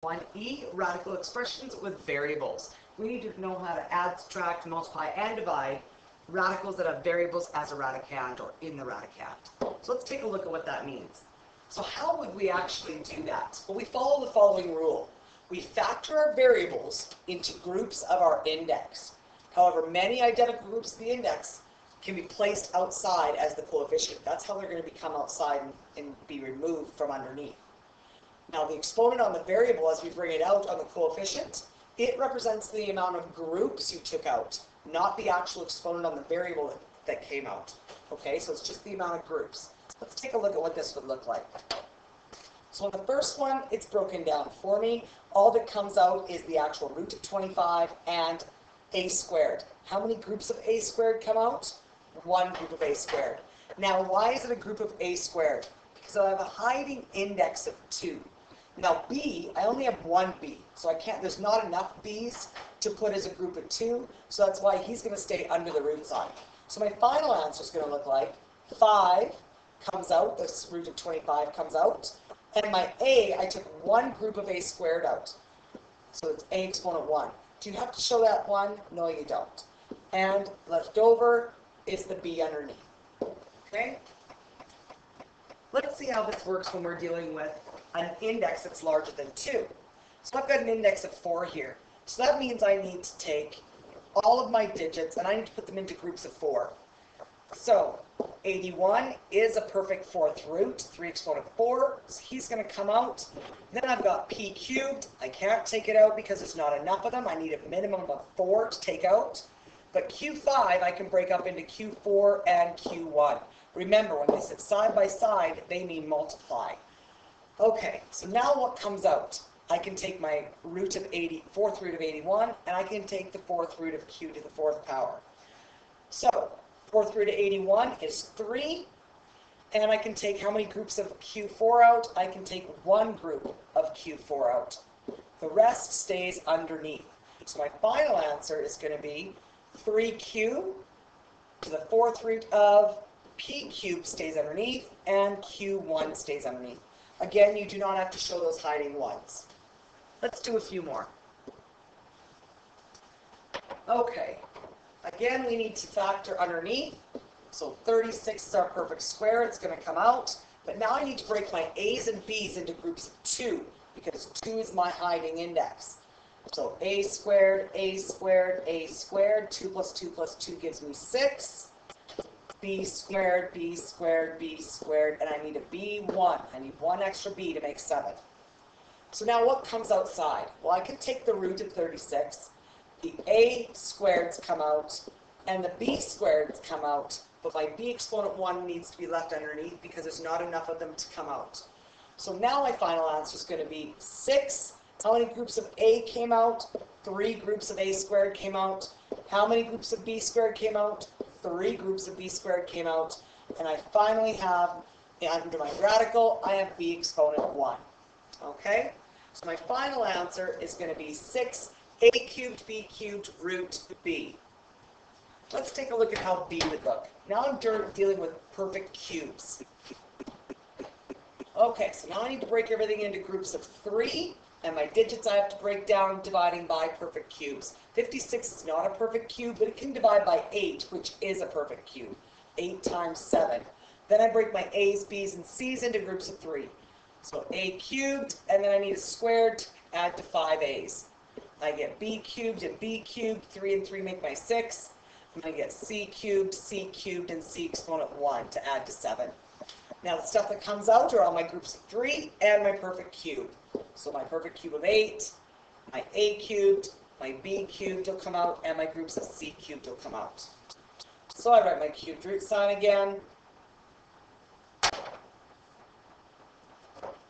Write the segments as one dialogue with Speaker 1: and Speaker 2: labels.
Speaker 1: 1E, radical expressions with variables. We need to know how to add, subtract, multiply, and divide radicals that have variables as a radicand or in the radicand. So let's take a look at what that means. So how would we actually do that? Well, we follow the following rule. We factor our variables into groups of our index. However, many identical groups of the index can be placed outside as the coefficient. That's how they're going to become outside and be removed from underneath. Now the exponent on the variable, as we bring it out on the coefficient, it represents the amount of groups you took out, not the actual exponent on the variable that came out. Okay, so it's just the amount of groups. Let's take a look at what this would look like. So in the first one, it's broken down for me. All that comes out is the actual root of 25 and a squared. How many groups of a squared come out? One group of a squared. Now, why is it a group of a squared? Because I have a hiding index of 2. Now b, I only have one b, so I can't, there's not enough b's to put as a group of 2, so that's why he's going to stay under the root sign. So my final answer is going to look like 5 comes out, this root of 25 comes out, and my a, I took one group of a squared out, so it's a exponent 1. Do you have to show that 1? No, you don't. And left over is the b underneath. Okay? Let's see how this works when we're dealing with an index that's larger than 2. So I've got an index of 4 here. So that means I need to take all of my digits and I need to put them into groups of 4. So 81 is a perfect fourth root, 3 exponent 4. So he's going to come out. Then I've got p cubed. I can't take it out because there's not enough of them. I need a minimum of 4 to take out. But q5 I can break up into q4 and q1. Remember, when they sit side by side, they mean multiply. Okay, so now what comes out? I can take my root of 80, fourth root of 81, and I can take the fourth root of q to the 4th power. So, fourth root of 81 is 3, and I can take how many groups of q4 out? I can take one group of q4 out. The rest stays underneath. So my final answer is going to be 3q to the 4th root of p cubed stays underneath, and q1 stays underneath. Again, you do not have to show those hiding ones. Let's do a few more. Okay. Again, we need to factor underneath. So 36 is our perfect square. It's going to come out. But now I need to break my a's and b's into groups of 2, because 2 is my hiding index. So a squared, a squared, a squared. 2 plus 2 plus 2 gives me 6. B squared, B squared, B squared, and I need a B1. I need one extra B to make 7. So now what comes outside? Well, I can take the root of 36, the A squareds come out, and the B squareds come out, but my B exponent 1 needs to be left underneath because there's not enough of them to come out. So now my final answer is going to be 6. How many groups of A came out? 3 groups of A squared came out. How many groups of B squared came out? 3 groups of B squared came out. And I finally have, under my radical, I have B exponent 1. Okay? So my final answer is going to be 6 A cubed B cubed root B. Let's take a look at how B would look. Now I'm dealing with perfect cubes. Okay, so now I need to break everything into groups of 3. And my digits I have to break down dividing by perfect cubes. 56 is not a perfect cube, but it can divide by 8, which is a perfect cube. 8 times 7. Then I break my a's, b's, and c's into groups of 3. So a cubed, and then I need a squared to add to 5 a's. I get b cubed and b cubed. 3 and 3 make my 6. And I get c cubed, and c exponent 1 to add to 7. Now the stuff that comes out are all my groups of 3 and my perfect cube. So my perfect cube of 8, my a cubed, my b cubed will come out, and my groups of c cubed will come out. So I write my cubed root sign again.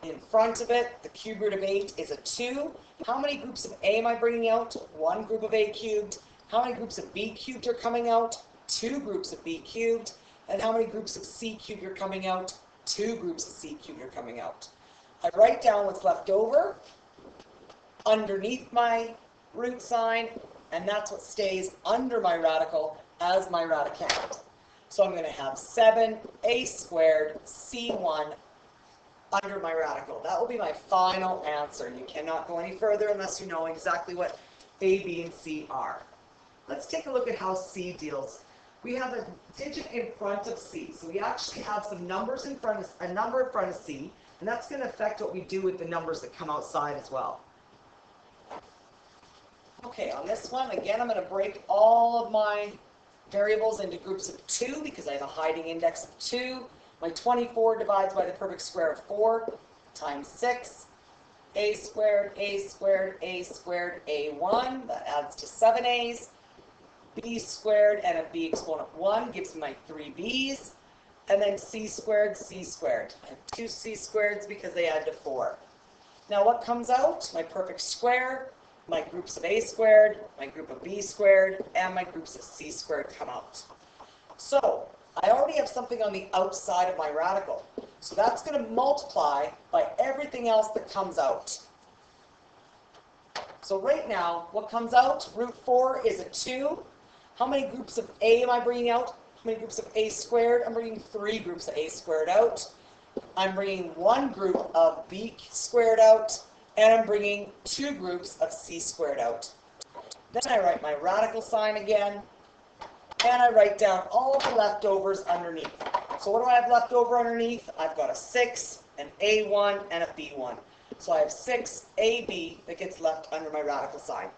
Speaker 1: In front of it, the cube root of 8 is a 2. How many groups of a am I bringing out? 1 group of a cubed. How many groups of b cubed are coming out? 2 groups of b cubed. And how many groups of c cubed are coming out? 2 groups of c cubed are coming out. I write down what's left over underneath my root sign, and that's what stays under my radical as my radicand. So I'm going to have 7a squared c1 under my radical. That will be my final answer. You cannot go any further unless you know exactly what A, B, and C are. Let's take a look at how C deals. We have a digit in front of C, so we actually have some numbers in front of, a number in front of C, and that's going to affect what we do with the numbers that come outside as well. Okay, on this one, again, I'm going to break all of my variables into groups of 2 because I have a hiding index of 2. My 24 divides by the perfect square of 4 times 6. A squared, A squared, A squared, A1. That adds to 7A's. B squared and a B exponent 1 gives me my 3 B's. And then C squared, C squared. I have 2 C squareds because they add to 4. Now what comes out? My perfect square, my groups of A squared, my group of B squared, and my groups of C squared come out. So I already have something on the outside of my radical. So that's going to multiply by everything else that comes out. So right now, what comes out? Root 4 is a 2. How many groups of A am I bringing out? How many groups of A squared? I'm bringing 3 groups of A squared out. I'm bringing 1 group of B squared out. And I'm bringing 2 groups of C squared out. Then I write my radical sign again. And I write down all of the leftovers underneath. So what do I have left over underneath? I've got a 6, an A1, and a B1. So I have 6 AB that gets left under my radical sign.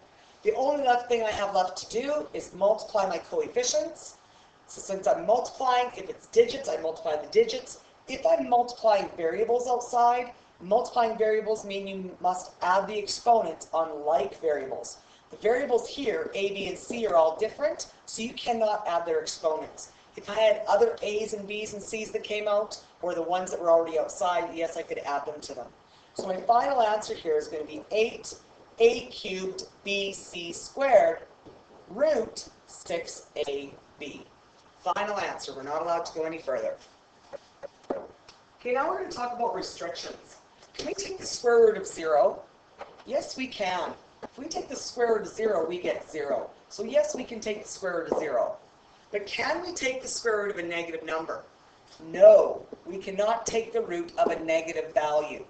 Speaker 1: The only left thing I have left to do is multiply my coefficients. So since I'm multiplying, if it's digits, I multiply the digits. If I'm multiplying variables outside, multiplying variables mean you must add the exponents on like variables. The variables here, A, B, and C, are all different, so you cannot add their exponents. If I had other A's and B's and C's that came out, or the ones that were already outside, yes, I could add them to them. So my final answer here is going to be 8A cubed BC squared root 6AB. Final answer. We're not allowed to go any further. Okay, now we're going to talk about restrictions. Can we take the square root of 0? Yes, we can. If we take the square root of 0, we get 0. So yes, we can take the square root of 0. But can we take the square root of a negative number? No, we cannot take the root of a negative value.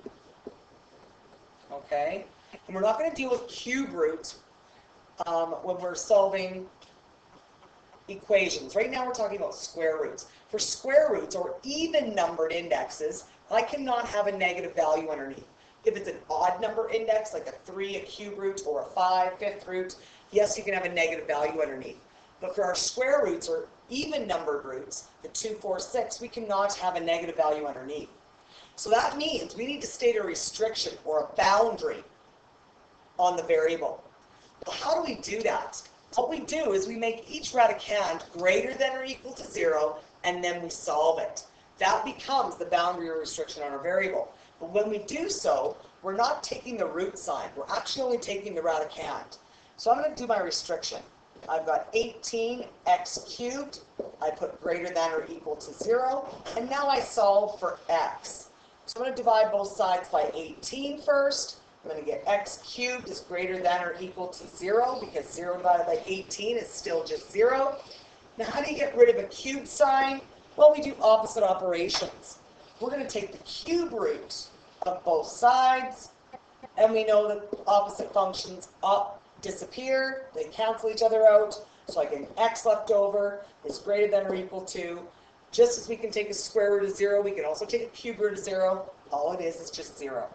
Speaker 1: Okay? And we're not going to deal with cube roots when we're solving equations. Right now we're talking about square roots. For square roots or even numbered indexes, I cannot have a negative value underneath. If it's an odd number index, like a 3, a cube root, or a 5, fifth root, yes, you can have a negative value underneath. But for our square roots or even numbered roots, the 2, 4, 6, we cannot have a negative value underneath. So that means we need to state a restriction or a boundary on the variable. Well, how do we do that? What we do is we make each radicand greater than or equal to 0, and then we solve it. That becomes the boundary or restriction on our variable. But when we do so, we're not taking the root sign. We're actually only taking the radicand. So I'm going to do my restriction. I've got 18x cubed. I put greater than or equal to 0. And now I solve for x. So I'm going to divide both sides by 18 first. I'm going to get x cubed is greater than or equal to 0 because 0 divided by 18 is still just 0. Now how do you get rid of a cube sign? Well, we do opposite operations. We're going to take the cube root of both sides, and we know that opposite functions disappear. They cancel each other out. So I get x left over is greater than or equal to. Just as we can take a square root of 0, we can also take a cube root of 0. All it is just 0.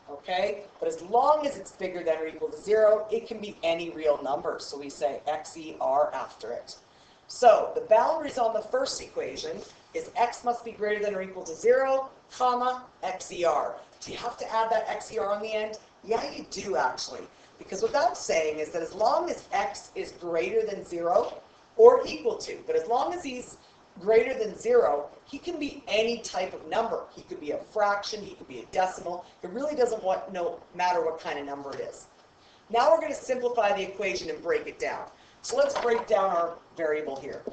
Speaker 1: Okay? But as long as it's bigger than or equal to 0, it can be any real number. So we say xer after it. So the boundaries on the first equation is x must be greater than or equal to 0, comma, xer. Do you have to add that xer on the end? Yeah, you do actually. Because what that's saying is that as long as x is greater than 0 or equal to, but as long as he's greater than 0, he can be any type of number. He could be a fraction, he could be a decimal. It really doesn't matter what kind of number it is. Now we're going to simplify the equation and break it down. So let's break down our variable here.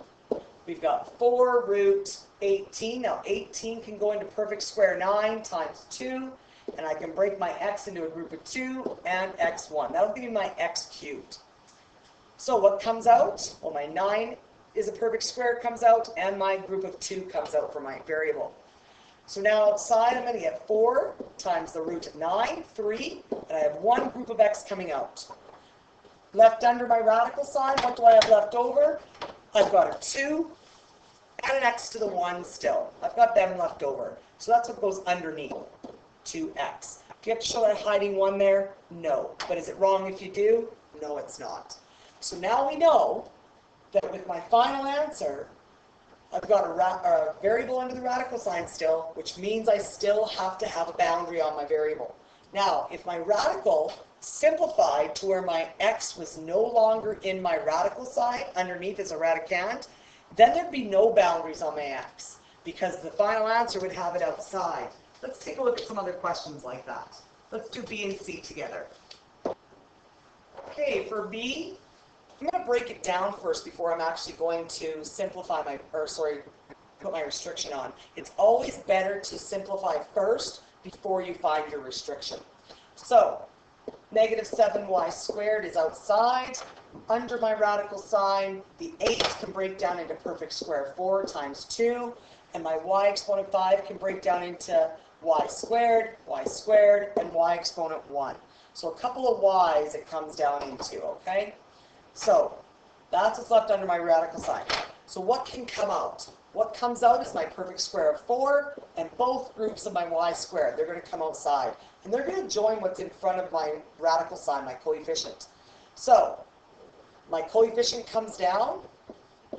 Speaker 1: We've got 4 root 18. Now 18 can go into perfect square 9 times 2. And I can break my x into a group of 2 and x1. That'll give me my x cubed. So what comes out? Well, my 9 is a perfect square comes out, and my group of 2 comes out for my variable. So now outside I'm going to get 4 times the root of 9, 3, and I have one group of x coming out. Left under my radical sign, what do I have left over? I've got a 2 and an x to the 1 still. I've got them left over. So that's what goes underneath 2x. Do you have to show that hiding 1 there? No. But is it wrong if you do? No, it's not. So now we know that with my final answer, I've got a variable under the radical sign still, which means I still have to have a boundary on my variable. Now, if my radical simplified to where my x was no longer in my radical sign, underneath as a radicand, then there'd be no boundaries on my x, because the final answer would have it outside. Let's take a look at some other questions like that. Let's do B and C together. Okay, for B, I'm going to break it down first before I'm actually going to simplify put my restriction on. It's always better to simplify first before you find your restriction. So, negative 7y squared is outside. Under my radical sign, the 8 can break down into perfect square 4 times 2, and my y exponent 5 can break down into y squared, and y exponent 1. So a couple of y's it comes down into, okay? So that's what's left under my radical sign. So what can come out? What comes out is my perfect square of 4 and both groups of my y squared. They're going to come outside. And they're going to join what's in front of my radical sign, my coefficient. So my coefficient comes down,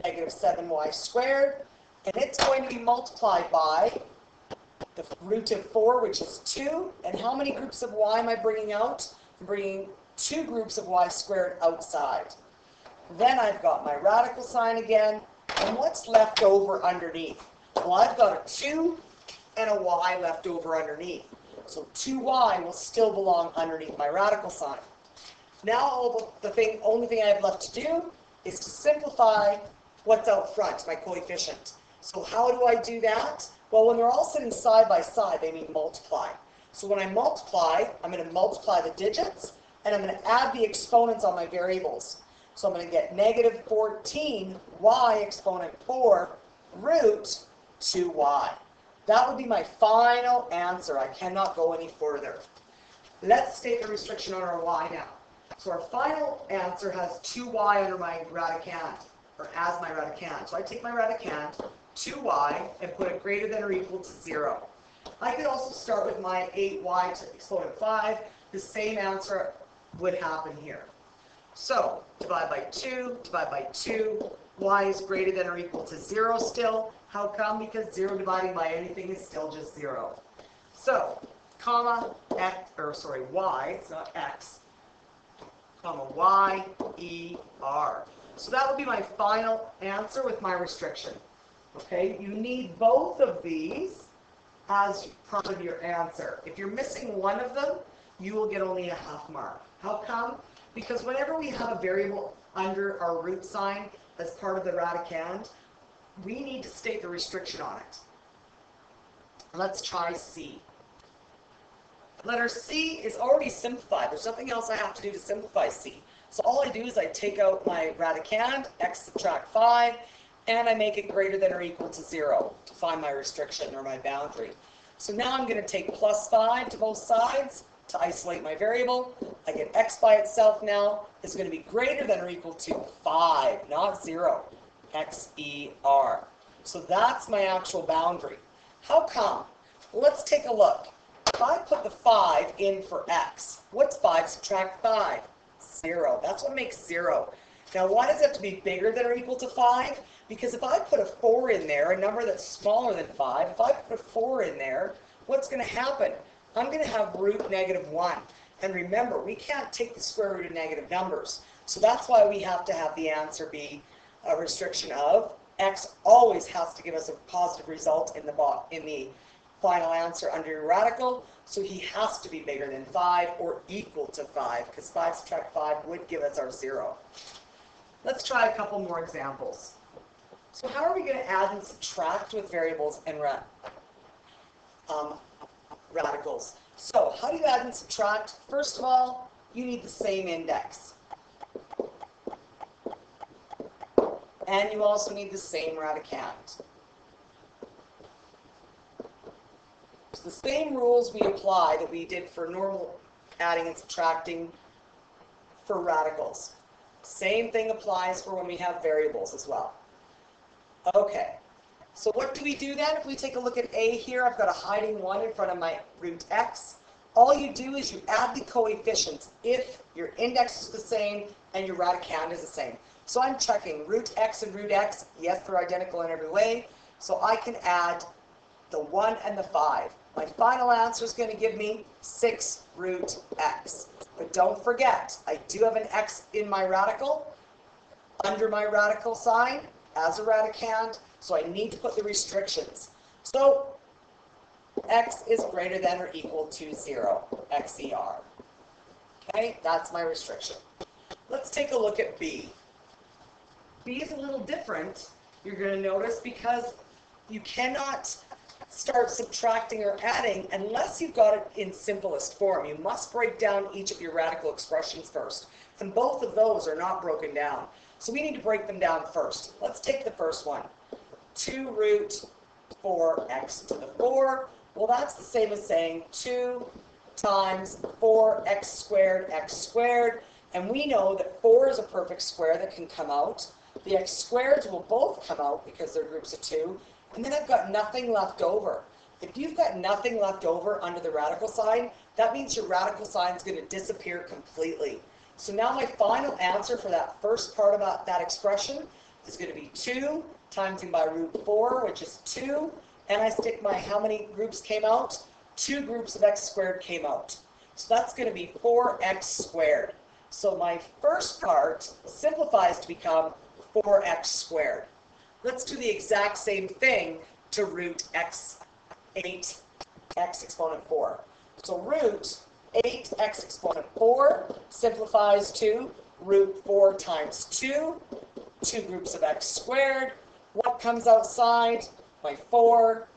Speaker 1: negative 7y squared, and it's going to be multiplied by the root of 4, which is 2. And how many groups of y am I bringing out? I'm bringing 2 groups of y squared outside. Then I've got my radical sign again. And what's left over underneath? Well, I've got a 2 and a y left over underneath. So 2y will still belong underneath my radical sign. Now only thing I have left to do is to simplify what's out front, my coefficient. So how do I do that? Well, when they're all sitting side by side, they mean multiply. So when I multiply, I'm going to multiply the digits, and I'm going to add the exponents on my variables. So I'm going to get negative 14y exponent 4 root 2y. That would be my final answer. I cannot go any further. Let's state the restriction on our y now. So our final answer has 2y under my radicand, or as my radicand. So I take my radicand, 2y, and put it greater than or equal to 0. I could also start with my 8y to exponent 5. The same answer would happen here. So, divide by 2, y is greater than or equal to 0 still. How come? Because 0 dividing by anything is still just 0. So, comma, y, it's not x, comma, y, e, r. So that would be my final answer with my restriction. Okay, you need both of these as part of your answer. If you're missing one of them, you will get only a half mark. How come? Because whenever we have a variable under our root sign as part of the radicand, we need to state the restriction on it. Let's try C. Letter C is already simplified. There's nothing else I have to do to simplify C. So all I do is I take out my radicand, x subtract 5, and I make it greater than or equal to 0 to find my restriction or my boundary. So now I'm going to take plus 5 to both sides to isolate my variable. I get x by itself now is going to be greater than or equal to 5, not 0. X-E-R. So that's my actual boundary. How come? Well, let's take a look. If I put the 5 in for x, what's 5 subtract 5? 0. That's what makes 0. Now, why does it have to be bigger than or equal to 5? Because if I put a 4 in there, a number that's smaller than 5, if I put a 4 in there, what's going to happen? I'm going to have root negative 1. And remember, we can't take the square root of negative numbers. So that's why we have to have the answer be a restriction of x always has to give us a positive result in the final answer under your radical. So he has to be bigger than 5 or equal to 5, because 5 subtract 5 would give us our 0. Let's try a couple more examples. So how are we going to add and subtract with variables and radicals? So how do you add and subtract? First of all, you need the same index. And you also need the same radicand. So the same rules we apply that we did for normal adding and subtracting for radicals. Same thing applies for when we have variables as well. Okay, so what do we do then? If we take a look at A here, I've got a hiding 1 in front of my root x. All you do is you add the coefficients if your index is the same and your radicand is the same. So I'm checking root x and root x. Yes, they're identical in every way. So I can add the 1 and the 5. My final answer is going to give me 6 root x. But don't forget, I do have an x in my radical, under my radical sign, as a radicand, so I need to put the restrictions. So x is greater than or equal to 0, XER. Okay, that's my restriction. Let's take a look at B. B is a little different, you're going to notice, because you cannot start subtracting or adding unless you've got it in simplest form. You must break down each of your radical expressions first. And both of those are not broken down. So we need to break them down first. Let's take the first one. 2 root 4x to the 4. Well, that's the same as saying 2 times 4x squared x squared. And we know that 4 is a perfect square that can come out. The x squareds will both come out because they're groups of 2. And then I've got nothing left over. If you've got nothing left over under the radical sign, that means your radical sign is going to disappear completely. So now my final answer for that first part of that expression is going to be 2 times by root 4, which is 2. And I stick my, how many groups came out? 2 groups of x squared came out. So that's going to be 4x squared. So my first part simplifies to become 4x squared. Let's do the exact same thing to root x, 8x exponent 4. So root 8x exponent 4 simplifies to root 4 times 2, 2 groups of x squared. What comes outside? My 4,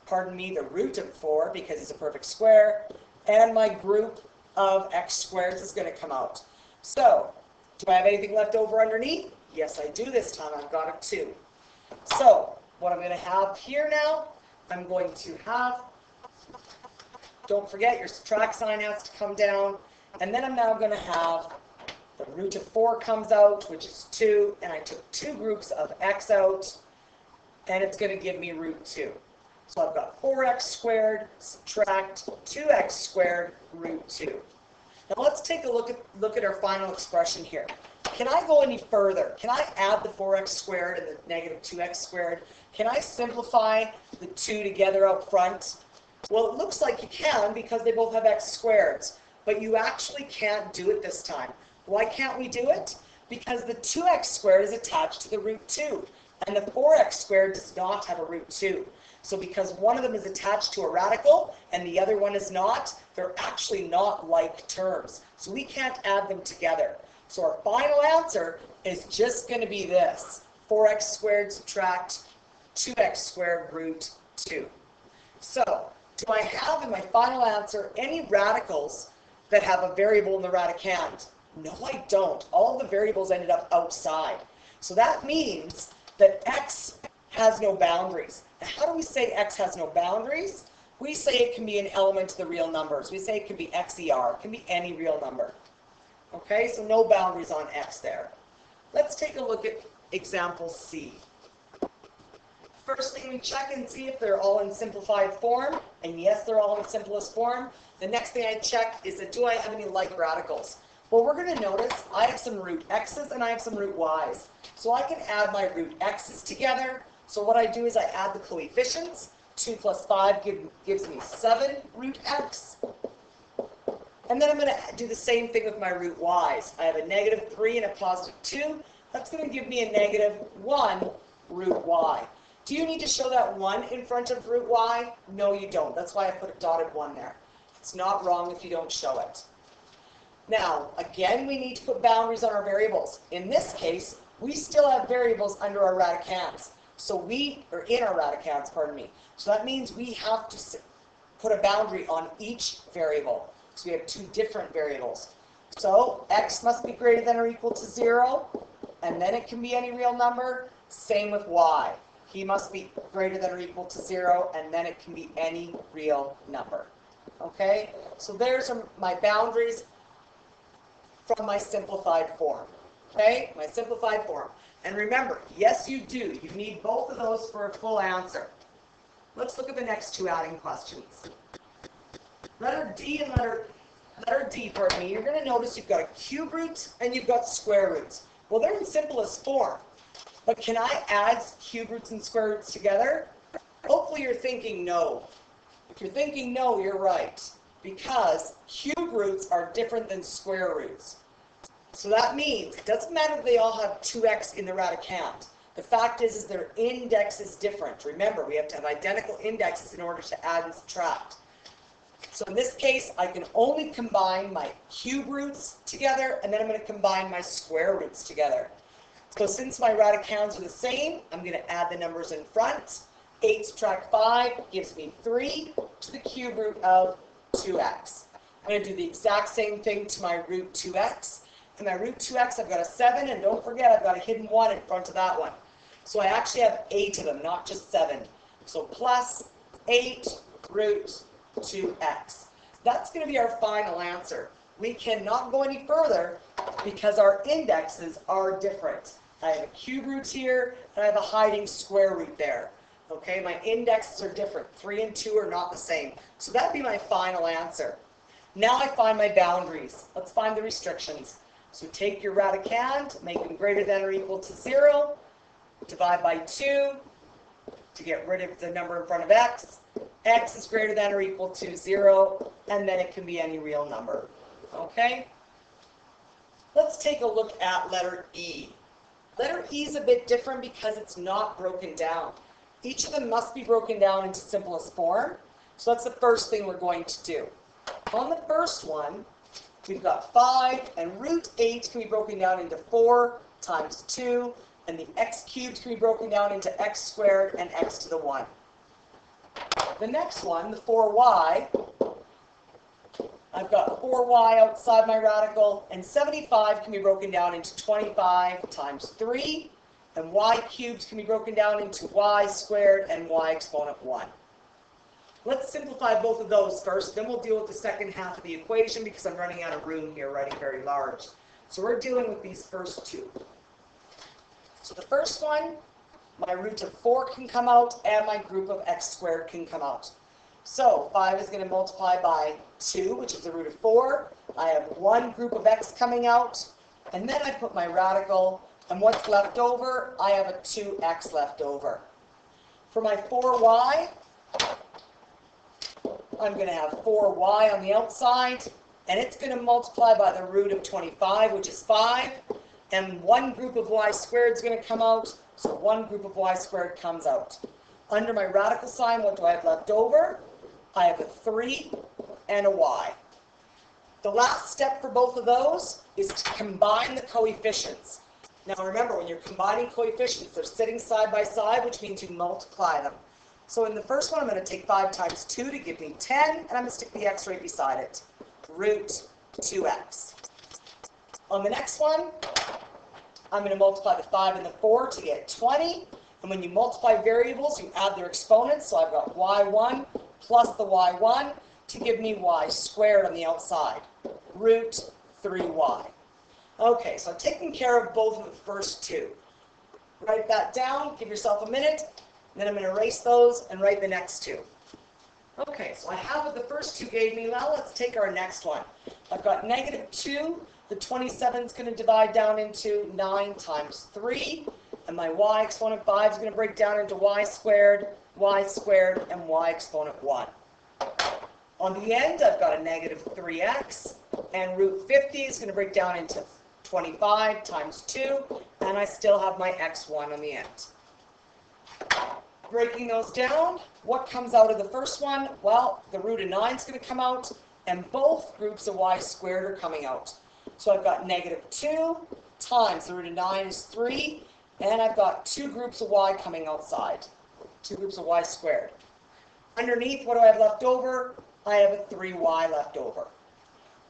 Speaker 1: pardon me, the root of 4 because it's a perfect square, and my group of x squares is going to come out. So, do I have anything left over underneath? Yes, I do this time. I've got a 2. So, what I'm going to have here now, I'm going to have, don't forget your subtract sign has to come down, and then I'm now going to have the root of 4 comes out, which is 2, and I took 2 groups of x out, and it's going to give me root 2. So I've got 4x squared, subtract 2x squared, root 2. Now let's take a look at our final expression here. Can I go any further? Can I add the 4x squared and the negative 2x squared? Can I simplify the 2 together out front? Well, it looks like you can because they both have x squareds, but you actually can't do it this time. Why can't we do it? Because the 2x squared is attached to the root 2, and the 4x squared does not have a root 2. So because one of them is attached to a radical and the other one is not, they're actually not like terms. So we can't add them together. So our final answer is just going to be this. 4x squared subtract 2x squared root 2. So, do I have in my final answer any radicals that have a variable in the radicand? No, I don't. All the variables ended up outside. So that means that x has no boundaries. Now, how do we say x has no boundaries? We say it can be an element of the real numbers. We say it can be XER. It can be any real number. Okay, so no boundaries on x there. Let's take a look at example C. First thing we check and see if they're all in simplified form. And yes, they're all in simplest form. The next thing I check is that do I have any like radicals? Well, we're going to notice I have some root x's and I have some root y's. So I can add my root x's together. So what I do is I add the coefficients. 2 plus 5 gives me 7 root x. And then I'm going to do the same thing with my root y's. I have a negative 3 and a positive 2. That's going to give me a negative 1 root y. Do you need to show that 1 in front of root y? No, you don't. That's why I put a dotted 1 there. It's not wrong if you don't show it. Now, again, we need to put boundaries on our variables. In this case, we still have variables under our radicands. So or in our radicands, pardon me. So that means we have to put a boundary on each variable. So we have 2 different variables. So x must be greater than or equal to 0, and then it can be any real number. Same with y. He must be greater than or equal to 0, and then it can be any real number. Okay? So there's my boundaries from my simplified form. Okay? My simplified form. And remember, yes, you do. You need both of those for a full answer. Let's look at the next two adding questions. Letter D and letter D, pardon me, you're going to notice you've got a cube root and you've got square roots. Well, they're in simplest form. But can I add cube roots and square roots together? Hopefully you're thinking no. If you're thinking no, you're right. Because cube roots are different than square roots. So that means it doesn't matter if they all have 2x in the radicand. The fact is their index is different. Remember, we have to have identical indexes in order to add and subtract. So in this case, I can only combine my cube roots together, and then I'm going to combine my square roots together. So since my radicands are the same, I'm going to add the numbers in front. 8 subtract 5 gives me 3 to the cube root of 2x. I'm going to do the exact same thing to my root 2x. And my root 2x, I've got a 7, and don't forget, I've got a hidden 1 in front of that one. So I actually have 8 of them, not just 7. So plus 8 root 2x. That's going to be our final answer. We cannot go any further because our indexes are different. I have a cube root here, and I have a hiding square root there. Okay, my indexes are different. 3 and 2 are not the same. So that would be my final answer. Now I find my boundaries. Let's find the restrictions. So take your radicand, make them greater than or equal to 0, divide by 2 to get rid of the number in front of x. X is greater than or equal to 0, and then it can be any real number. Okay? Let's take a look at letter E. Letter E is a bit different because it's not broken down. Each of them must be broken down into simplest form. So that's the first thing we're going to do. On the first one, we've got 5, and root 8 can be broken down into 4 times 2, and the x cubed can be broken down into x squared and x to the 1. The next one, the 4y, I've got 4y outside my radical, and 75 can be broken down into 25 times 3, and y cubed can be broken down into y squared and y exponent 1. Let's simplify both of those first, then we'll deal with the second half of the equation because I'm running out of room here writing very large. So we're dealing with these first two. So the first one, my root of 4 can come out, and my group of x squared can come out. So 5 is going to multiply by 2, which is the root of 4. I have one group of x coming out, and then I put my radical, and what's left over? I have a 2x left over. For my 4y, I'm going to have 4y on the outside, and it's going to multiply by the root of 25, which is 5, and one group of y squared is going to come out, so one group of y squared comes out. Under my radical sign, what do I have left over? I have a 3 and a y. The last step for both of those is to combine the coefficients. Now remember, when you're combining coefficients, they're sitting side by side, which means you multiply them. So in the first one, I'm going to take 5 times 2 to give me 10, and I'm going to stick the x right beside it. Root 2x. On the next one, I'm going to multiply the 5 and the 4 to get 20. And when you multiply variables, you add their exponents. So I've got y1 plus the y1 to give me y squared on the outside. Root 3y. Okay, so I've taken care of both of the first two. Write that down. Give yourself a minute. Then I'm going to erase those and write the next two. Okay, so I have what the first two gave me. Now let's take our next one. I've got negative 2. The 27 is going to divide down into 9 times 3. And my y exponent 5 is going to break down into y squared, and y exponent 1. On the end, I've got a negative 3x. And root 50 is going to break down into 25 times 2. And I still have my x1 on the end. Breaking those down, what comes out of the first one? Well, the root of 9 is going to come out, and both groups of y squared are coming out. So I've got negative 2 times the root of 9 is 3, and I've got 2 groups of y coming outside. 2 groups of y squared. Underneath, what do I have left over? I have a 3y left over.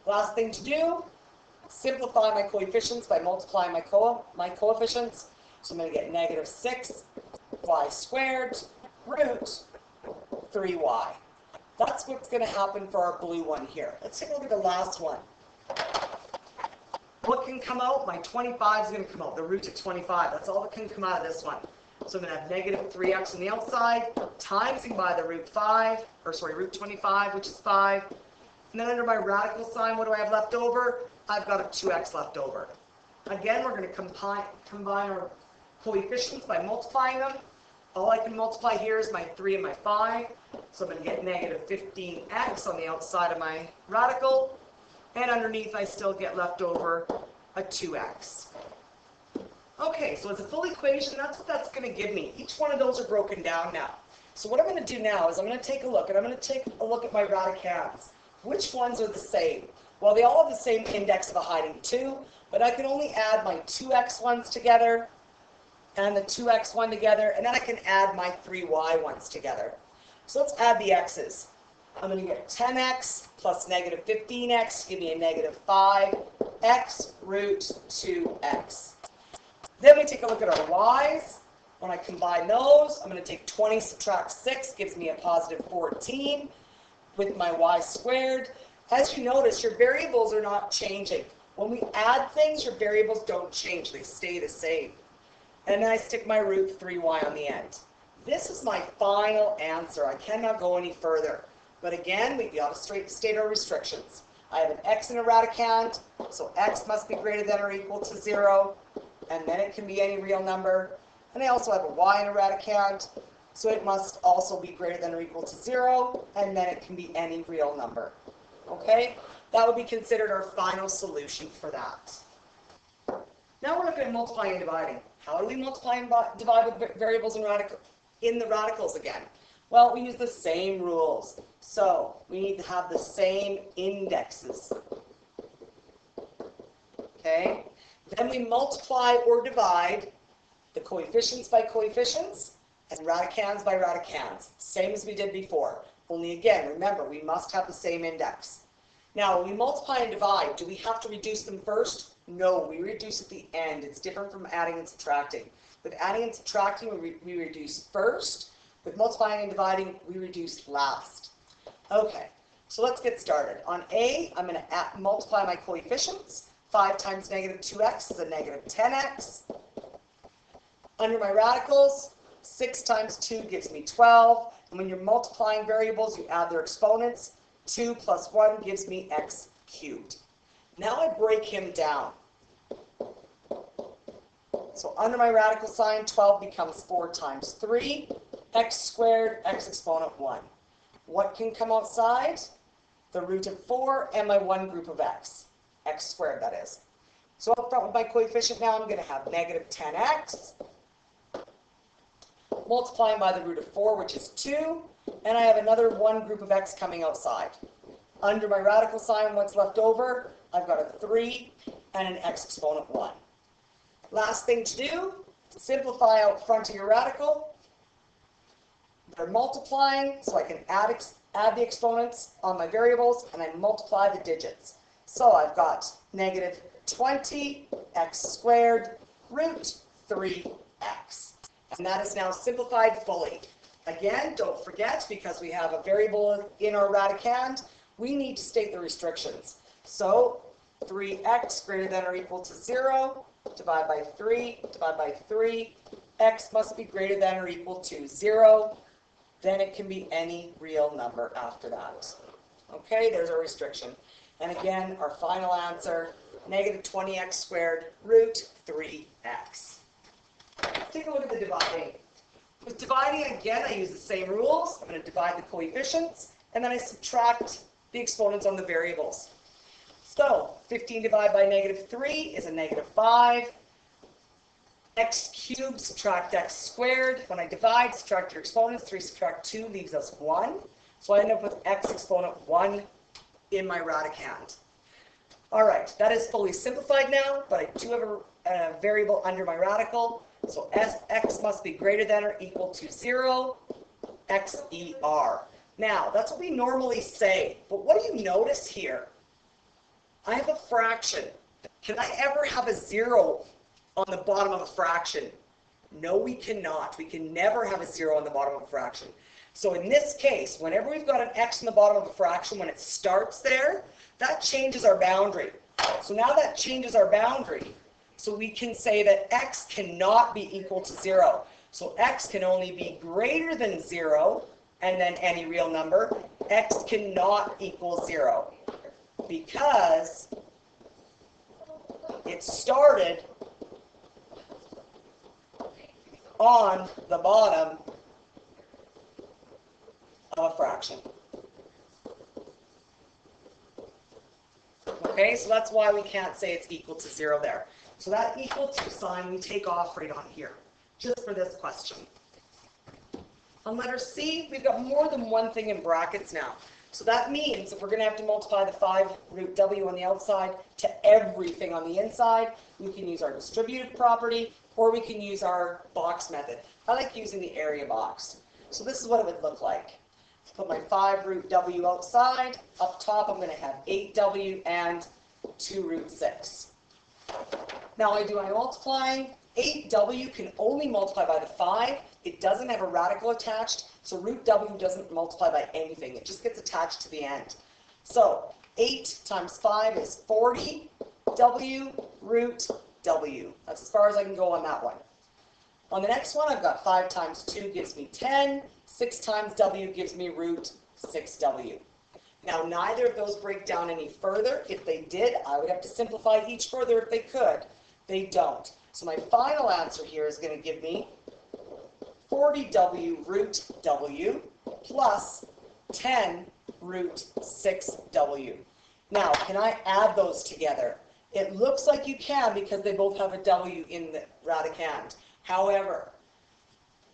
Speaker 1: Last thing to do, simplify my coefficients by multiplying my coefficients. So I'm going to get negative 6 y squared root 3y. That's what's going to happen for our blue one here. Let's take a look at the last one. What can come out? My 25 is going to come out, the root of 25. That's all that can come out of this one. So I'm going to have negative 3x on the outside, timesing by the root 25, which is 5. And then under my radical sign, what do I have left over? I've got a 2x left over. Again, we're going to combine our coefficients by multiplying them. All I can multiply here is my 3 and my 5. So I'm going to get negative 15x on the outside of my radical. And underneath, I still get left over a 2x. Okay, so it's a full equation. That's what that's going to give me. Each one of those are broken down now. So what I'm going to do now is I'm going to take a look, and I'm going to take a look at my radicands. Which ones are the same? Well, they all have the same index of a hiding 2, but I can only add my 2x ones together and the 2x one together, and then I can add my 3y ones together. So let's add the x's. I'm going to get 10x plus negative 15x, give me a negative 5x root 2x. Then we take a look at our y's. When I combine those, I'm going to take 20 subtract 6, gives me a positive 14 with my y squared. As you notice, your variables are not changing. When we add things, your variables don't change. They stay the same. And then I stick my root 3y on the end. This is my final answer. I cannot go any further. But again, we got to state our restrictions. I have an x in a radicand, so x must be greater than or equal to 0, and then it can be any real number. And I also have a y in a radicand, so it must also be greater than or equal to 0, and then it can be any real number. Okay? That would be considered our final solution for that. Now we're looking at multiplying and dividing. How do we multiply and divide with variables in the radicals again? Well, we use the same rules. So we need to have the same indexes. Okay? Then we multiply or divide the coefficients by coefficients and radicands by radicands. Same as we did before. Only again, remember, we must have the same index. Now, when we multiply and divide, do we have to reduce them first? No, we reduce at the end. It's different from adding and subtracting. With adding and subtracting, we reduce first. With multiplying and dividing, we reduce last. Okay, so let's get started. On A, I'm going to multiply my coefficients. 5 times negative 2x is a negative 10x. Under my radicals, 6 times 2 gives me 12. And when you're multiplying variables, you add their exponents. 2 plus 1 gives me x cubed. Now I break him down. So under my radical sign, 12 becomes 4 times 3. X squared, x exponent 1. What can come outside? The root of 4 and my one group of x. X squared, that is. So up front with my coefficient now, I'm going to have negative 10x. Multiplying by the root of 4, which is 2. And I have another one group of x coming outside. Under my radical sign, what's left over? I've got a 3 and an x exponent 1. Last thing to do, simplify out front of your radical. They're multiplying, so I can add the exponents on my variables, and I multiply the digits. So I've got negative 20 x squared root 3x. And that is now simplified fully. Again, don't forget, because we have a variable in our radicand, we need to state the restrictions. So 3x greater than or equal to 0, divide by 3, divide by 3. X must be greater than or equal to 0. Then it can be any real number after that. Okay, there's our restriction. And again, our final answer, negative 20x squared root 3x. Take a look at the dividing. With dividing, again, I use the same rules. I'm going to divide the coefficients, and then I subtract the exponents on the variables. So 15 divided by negative 3 is a negative 5. X cubed subtract x squared. When I divide, subtract your exponents. 3 subtract 2 leaves us 1. So I end up with x exponent 1 in my radicand. All right, that is fully simplified now, but I do have a variable under my radical. So x must be greater than or equal to 0, xer. Now, that's what we normally say, but what do you notice here? I have a fraction. Can I ever have a 0 on the bottom of a fraction? No, we cannot. We can never have a 0 on the bottom of a fraction. So in this case, whenever we've got an x on the bottom of a fraction, when it starts there, that changes our boundary. So now that changes our boundary. So we can say that x cannot be equal to 0. So x can only be greater than 0, and then any real number. X cannot equal 0 because it started on the bottom of a fraction. Okay, so that's why we can't say it's equal to 0 there. So that equal to sign we take off right on here, just for this question. On letter C, we've got more than one thing in brackets now. So that means if we're going to have to multiply the 5 root w on the outside to everything on the inside, we can use our distributive property, or we can use our box method. I like using the area box. So this is what it would look like. Put my 5 root w outside. Up top, I'm going to have 8w and 2 root 6. Now I do my multiplying. 8w can only multiply by the 5. It doesn't have a radical attached, so root w doesn't multiply by anything. It just gets attached to the end. So 8 times 5 is 40w root w. That's as far as I can go on that one. On the next one, I've got 5 times 2 gives me 10. 6 times w gives me root 6w. Now, neither of those break down any further. If they did, I would have to simplify each further if they could. They don't. So my final answer here is going to give me 40w root w plus 10 root 6w. Now, can I add those together? It looks like you can because they both have a w in the radicand. However,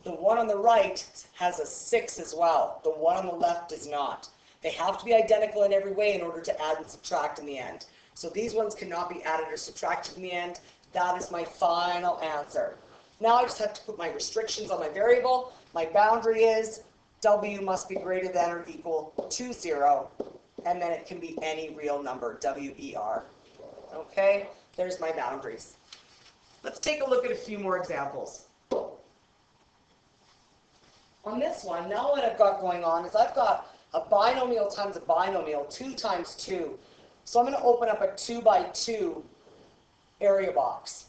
Speaker 1: the one on the right has a 6 as well. The one on the left does not. They have to be identical in every way in order to add and subtract in the end. So these ones cannot be added or subtracted in the end. That is my final answer. Now I just have to put my restrictions on my variable. My boundary is w must be greater than or equal to 0, and then it can be any real number, WER. Okay, there's my boundaries. Let's take a look at a few more examples. On this one, now what I've got going on is I've got a binomial times a binomial, 2 times 2. So I'm going to open up a 2 by 2 area box.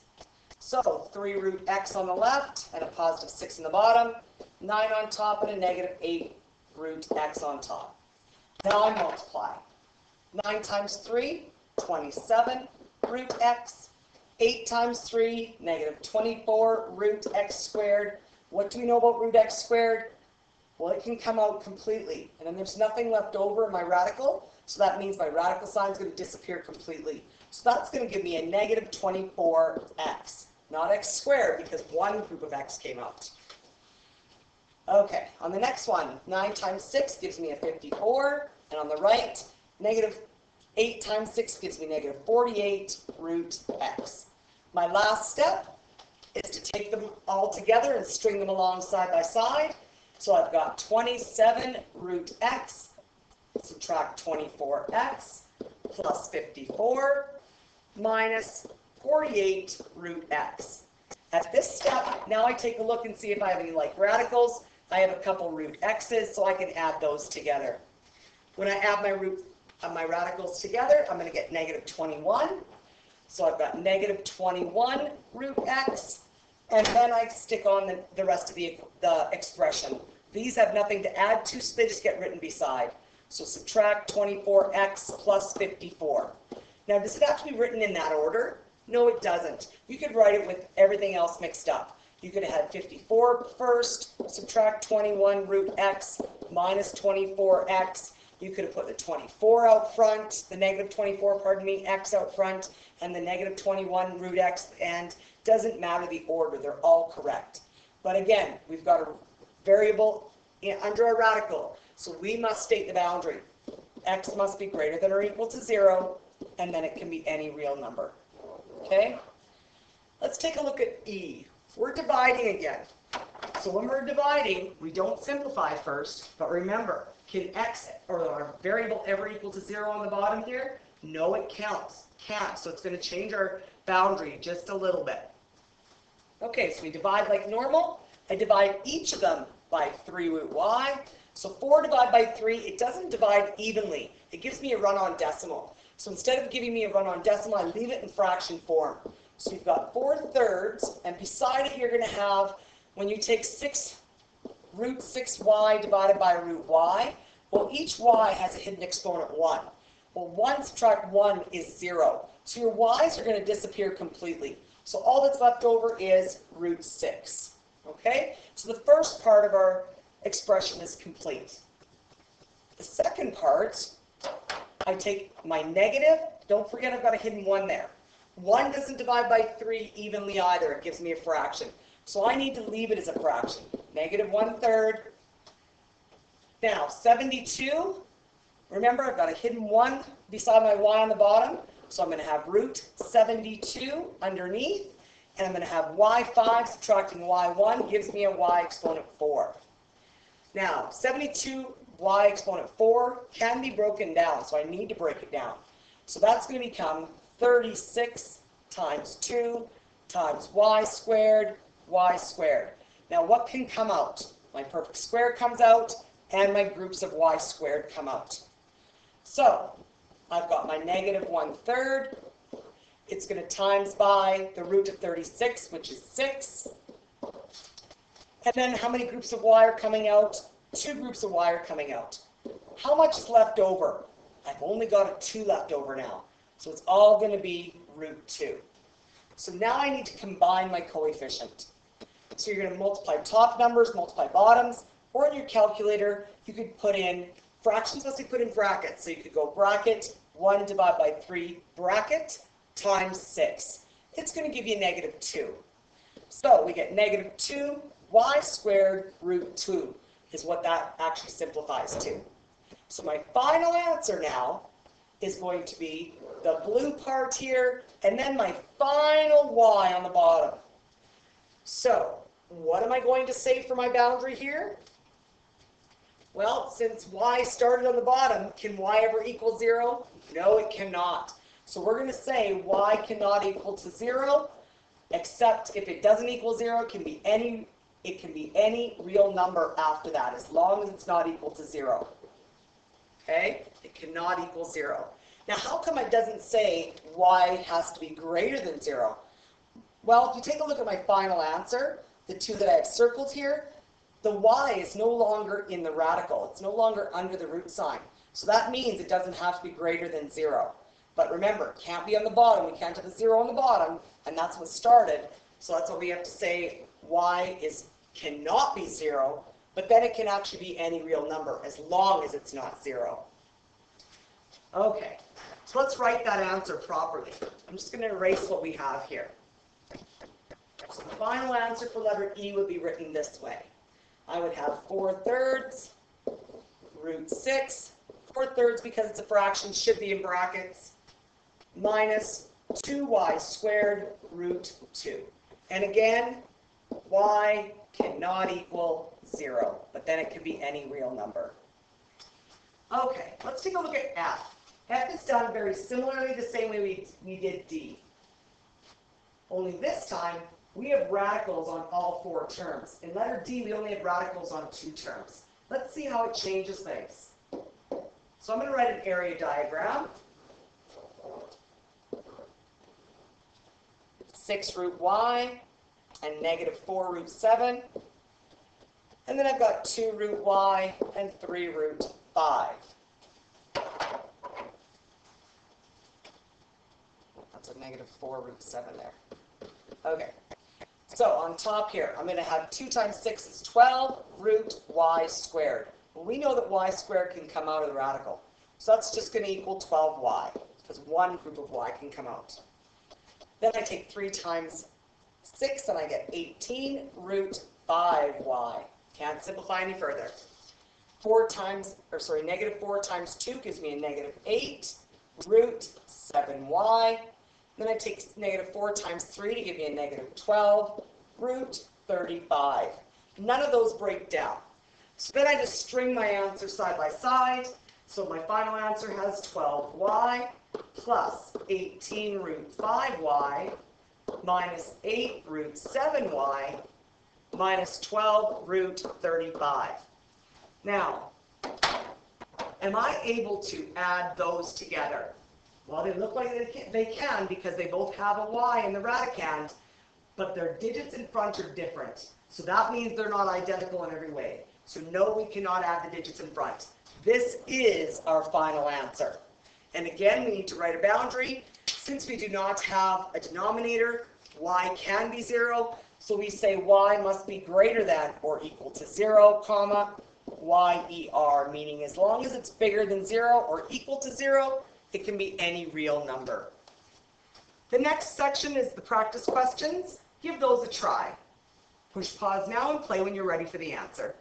Speaker 1: So 3 root x on the left and a positive 6 in the bottom, 9 on top and a negative 8 root x on top. Now I multiply. 9 times 3, 27 root x. 8 times 3, negative 24 root x squared. What do we know about root x squared? Well, it can come out completely. And then there's nothing left over in my radical. So that means my radical sign is going to disappear completely. So that's going to give me a negative 24x. Not x squared, because one group of x came out. Okay, on the next one, 9 times 6 gives me a 54. And on the right, negative 8 times 6 gives me negative 48 root x. My last step is to take them all together and string them along side by side. So I've got 27 root x, subtract 24x, plus 54, minus 48 root x. At this step, now I take a look and see if I have any like radicals. I have a couple root x's, so I can add those together. When I add my radicals together, I'm going to get negative 21. So I've got negative 21 root x, and then I stick on the rest of the expression. These have nothing to add to, so they just get written beside. So subtract 24x plus 54. Now, does it have to be written in that order? No, it doesn't. You could write it with everything else mixed up. You could have had 54 first, subtract 21 root x minus 24x. You could have put the 24 out front, the negative 24, pardon me, x out front, and the negative 21 root x, and doesn't matter the order, they're all correct. But again, we've got a variable under a radical, so we must state the boundary. X must be greater than or equal to 0, and then it can be any real number. Okay? Let's take a look at E. We're dividing again. So when we're dividing, we don't simplify first, but remember, can x or our variable ever equal to 0 on the bottom here? No, it can't. So it's going to change our boundary just a little bit. Okay, so we divide like normal. I divide each of them by 3 root y. So 4 divided by 3, it doesn't divide evenly. It gives me a run-on decimal. So instead of giving me a run-on decimal, I leave it in fraction form. So you've got 4/3, and beside it you're going to have, when you take root 6y divided by root y, well, each y has a hidden exponent 1. Well, 1 subtract 1 is 0. So your y's are going to disappear completely. So all that's left over is root 6. Okay? So the first part of our expression is complete. The second part, I take my negative. Don't forget I've got a hidden 1 there. 1 doesn't divide by 3 evenly either. It gives me a fraction. So I need to leave it as a fraction. Negative 1/3. Now, 72. Remember, I've got a hidden 1 beside my y on the bottom. So I'm going to have root 72 underneath. And I'm going to have y5 subtracting y1 gives me a y exponent 4. Now, 72 y exponent 4 can be broken down, so I need to break it down. So that's going to become 36 times 2 times y squared, y squared. Now, what can come out? My perfect square comes out, and my groups of y squared come out. So, I've got my negative 1/3. It's going to times by the root of 36, which is 6. And then how many groups of y are coming out? 2 groups of y are coming out. How much is left over? I've only got a 2 left over now. So it's all going to be root 2. So now I need to combine my coefficient. So you're going to multiply top numbers, multiply bottoms, or in your calculator, you could put in fractions, let's say put in brackets. So you could go bracket 1 divided by 3 bracket times 6. It's going to give you negative 2. So we get negative 2 y squared root 2 is what that actually simplifies to. So my final answer now is going to be the blue part here, and then my final y on the bottom. So what am I going to say for my boundary here? Well, since y started on the bottom, can y ever equal 0? No, it cannot. So we're going to say y cannot equal to 0, except if it doesn't equal 0, it can be any real number after that, as long as it's not equal to 0. Okay? It cannot equal 0. Now, how come it doesn't say y has to be greater than 0? Well, if you take a look at my final answer, the 2 that I have circled here, the y is no longer in the radical. It's no longer under the root sign. So that means it doesn't have to be greater than 0. But remember, it can't be on the bottom. We can't have a 0 on the bottom, and that's what started. So that's why we have to say y cannot be 0, but then it can actually be any real number as long as it's not 0. Okay, so let's write that answer properly. I'm just going to erase what we have here. So the final answer for letter E would be written this way. I would have 4/3 root 6. 4/3, because it's a fraction, should be in brackets, minus 2y squared root 2. And again, y cannot equal 0, but then it can be any real number. Okay, let's take a look at F. F is done very similarly the same way we did D. Only this time, we have radicals on all 4 terms. In letter D, we only have radicals on 2 terms. Let's see how it changes things. So I'm going to write an area diagram. 6 root y and negative 4 root 7. And then I've got 2 root y and 3 root 5. That's a negative 4 root 7 there. Okay. So on top here, I'm going to have 2 times 6 is 12 root y squared. Well, we know that y squared can come out of the radical. So that's just going to equal 12y, because one group of y can come out. Then I take 3 times 6, and I get 18 root 5y. Can't simplify any further. Negative 4 times 2 gives me a negative 8 root 7y. Then I take negative 4 times 3 to give me a negative 12 root 35. None of those break down. So then I just string my answers side by side. So my final answer has 12y plus 18 root 5y minus 8 root 7y minus 12 root 35. Now, am I able to add those together? Well, they look like they can because they both have a y in the radicand, but their digits in front are different. So that means they're not identical in every way. So no, we cannot add the digits in front. This is our final answer. And again, we need to write a boundary. Since we do not have a denominator, y can be 0. So we say y must be greater than or equal to 0, comma, yer, meaning as long as it's bigger than 0 or equal to 0, it can be any real number. The next section is the practice questions. Give those a try. Push pause now and play when you're ready for the answer.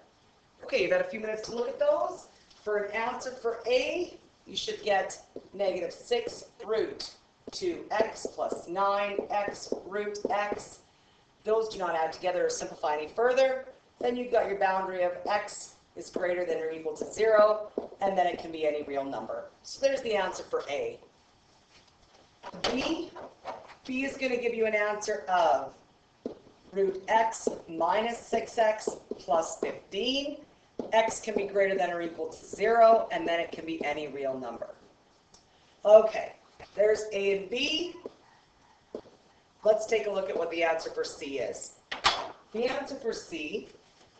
Speaker 1: Okay, you've had a few minutes to look at those. For an answer for A, you should get negative 6 root 2x plus 9x root x. Those do not add together or simplify any further. Then you've got your boundary of x is greater than or equal to 0, and then it can be any real number. So there's the answer for A. B is going to give you an answer of root x minus 6x plus 15. X can be greater than or equal to 0, and then it can be any real number. Okay, there's A and B. Let's take a look at what the answer for C is. The answer for C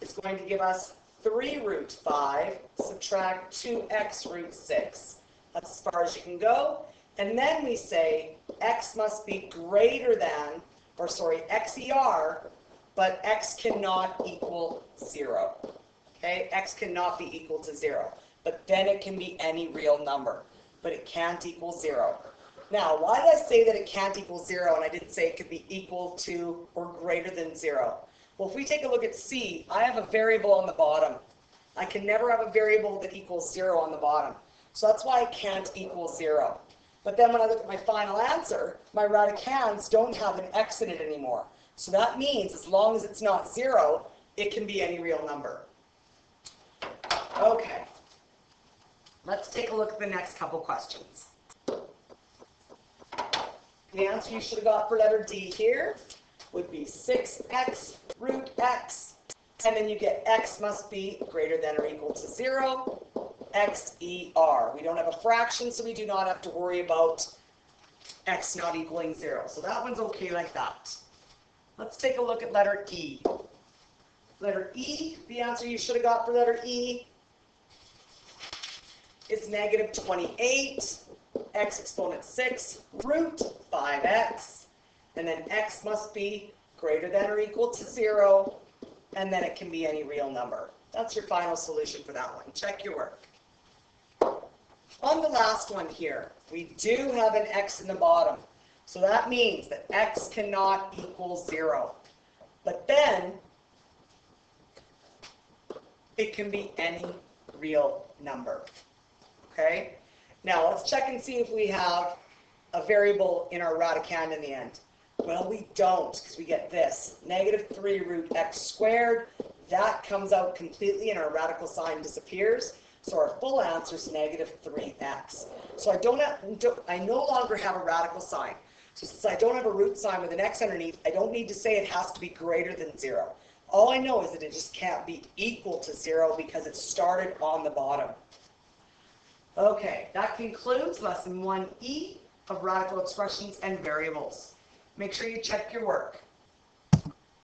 Speaker 1: is going to give us 3 root 5 subtract 2x root 6. That's as far as you can go. And then we say x must be greater than, or sorry, xer, but x cannot equal 0. Okay, x cannot be equal to 0. But then it can be any real number. But it can't equal 0. Now, why did I say that it can't equal 0 and I didn't say it could be equal to or greater than 0? Well, if we take a look at C, I have a variable on the bottom. I can never have a variable that equals 0 on the bottom. So that's why it can't equal 0. But then when I look at my final answer, my radicands don't have an x in it anymore. So that means as long as it's not 0, it can be any real number. Okay. Let's take a look at the next couple questions. The answer you should have got for letter D here would be 6x root x. And then you get x must be greater than or equal to 0, xer. We don't have a fraction, so we do not have to worry about x not equaling 0. So that one's okay like that. Let's take a look at letter E. Letter E, the answer you should have got for letter E is negative 28 x exponent 6 root 5x. And then x must be greater than or equal to 0, and then it can be any real number. That's your final solution for that one. Check your work. On the last one here, we do have an x in the bottom. So that means that x cannot equal 0. But then, it can be any real number. Okay? Now, let's check and see if we have a variable in our radicand in the end. Well, we don't, because we get this. Negative 3 root x squared. That comes out completely and our radical sign disappears. So our full answer is negative 3x. So I no longer have a radical sign. So since I don't have a root sign with an x underneath, I don't need to say it has to be greater than 0. All I know is that it just can't be equal to 0 because it started on the bottom. Okay, that concludes lesson 1E of radical expressions and variables. Make sure you check your work.